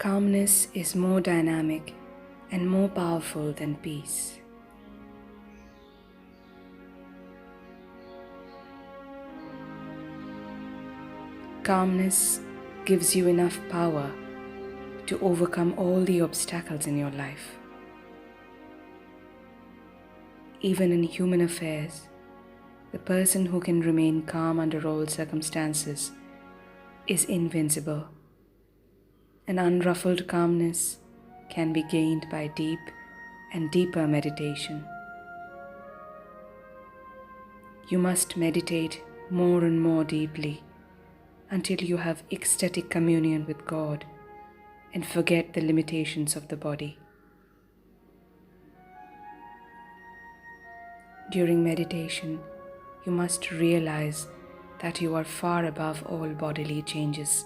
Calmness is more dynamic and more powerful than peace. Calmness gives you enough power to overcome all the obstacles in your life. Even in human affairs, the person who can remain calm under all circumstances is invincible. An unruffled calmness can be gained by deep and deeper meditation. You must meditate more and more deeply until you have ecstatic communion with God and forget the limitations of the body. During meditation, you must realize that you are far above all bodily changes,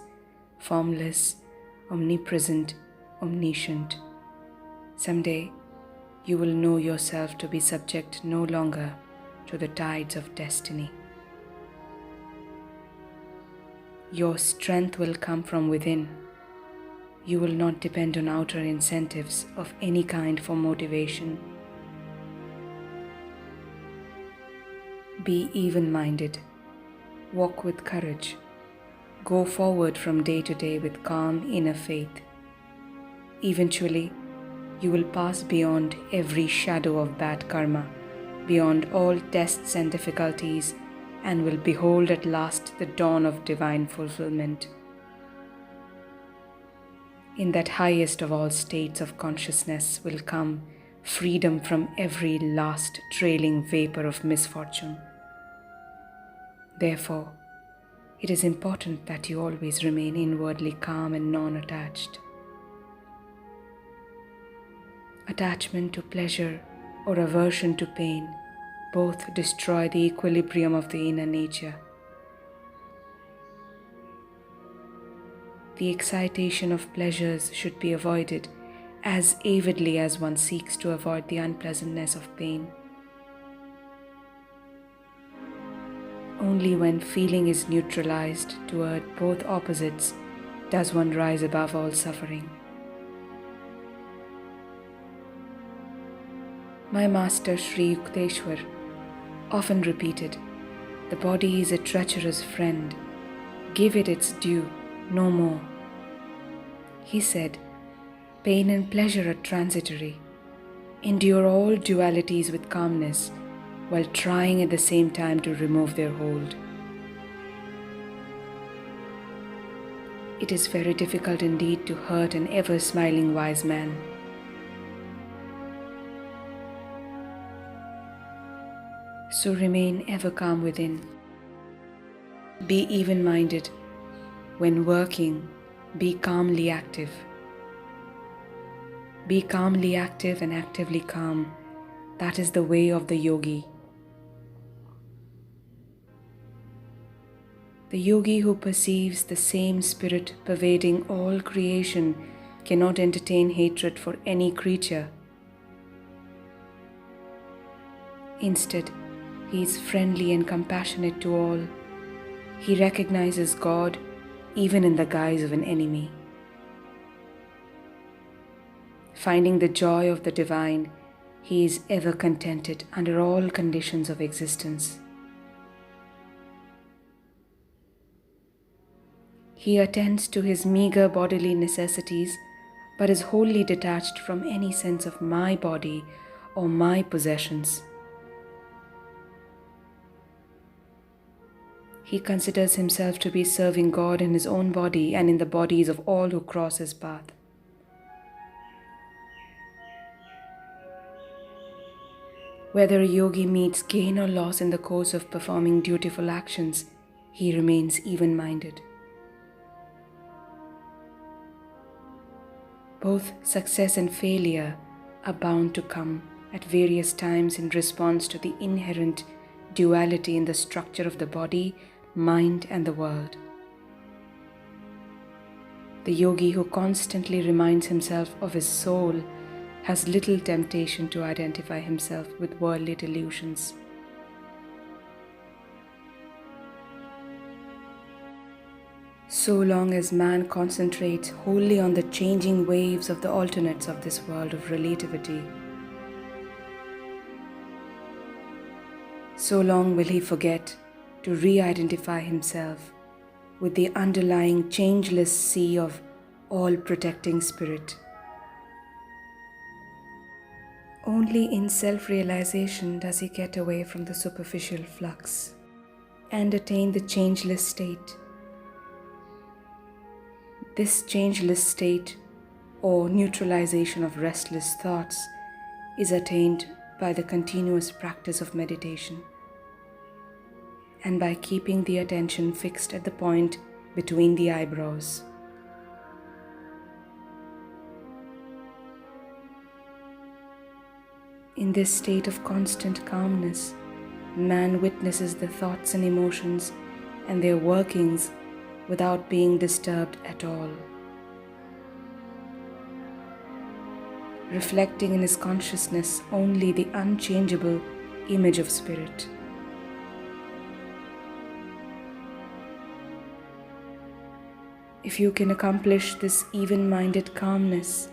formless, omnipresent, omniscient. Someday, you will know yourself to be subject no longer to the tides of destiny. Your strength will come from within. You will not depend on outer incentives of any kind for motivation. Be even-minded. Walk with courage. Go forward from day to day with calm inner faith. Eventually, you will pass beyond every shadow of bad karma, beyond all tests and difficulties, and will behold at last the dawn of divine fulfillment. In that highest of all states of consciousness will come freedom from every last trailing vapor of misfortune. Therefore, it is important that you always remain inwardly calm and non-attached. Attachment to pleasure or aversion to pain both destroy the equilibrium of the inner nature. The excitation of pleasures should be avoided as avidly as one seeks to avoid the unpleasantness of pain. Only when feeling is neutralized toward both opposites does one rise above all suffering. My master Sri Yukteswar often repeated, "The body is a treacherous friend. Give it its due, no more." He said, "Pain and pleasure are transitory. Endure all dualities with calmness, while trying at the same time to remove their hold." It is very difficult indeed to hurt an ever-smiling wise man. So remain ever calm within. Be even-minded. When working, be calmly active. Be calmly active and actively calm. That is the way of the yogi. The yogi who perceives the same spirit pervading all creation cannot entertain hatred for any creature. Instead, he is friendly and compassionate to all. He recognizes God even in the guise of an enemy. Finding the joy of the divine, he is ever contented under all conditions of existence. He attends to his meager bodily necessities, but is wholly detached from any sense of my body or my possessions. He considers himself to be serving God in his own body and in the bodies of all who cross his path. Whether a yogi meets gain or loss in the course of performing dutiful actions, he remains even-minded. Both success and failure are bound to come at various times in response to the inherent duality in the structure of the body, mind, and the world. The yogi who constantly reminds himself of his soul has little temptation to identify himself with worldly delusions. So long as man concentrates wholly on the changing waves of the alternates of this world of relativity, so long will he forget to re-identify himself with the underlying changeless sea of all-protecting spirit. Only in self-realization does he get away from the superficial flux and attain the changeless state. This changeless state, or neutralization of restless thoughts, is attained by the continuous practice of meditation and by keeping the attention fixed at the point between the eyebrows. In this state of constant calmness, man witnesses the thoughts and emotions and their workings without being disturbed at all. Reflecting in his consciousness only the unchangeable image of spirit. If you can accomplish this even-minded calmness,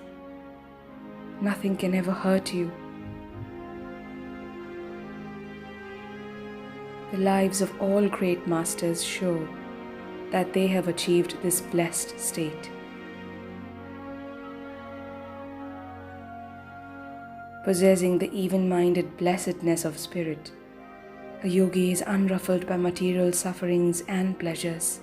nothing can ever hurt you. The lives of all great masters show that they have achieved this blessed state. Possessing the even-minded blessedness of spirit, a yogi is unruffled by material sufferings and pleasures.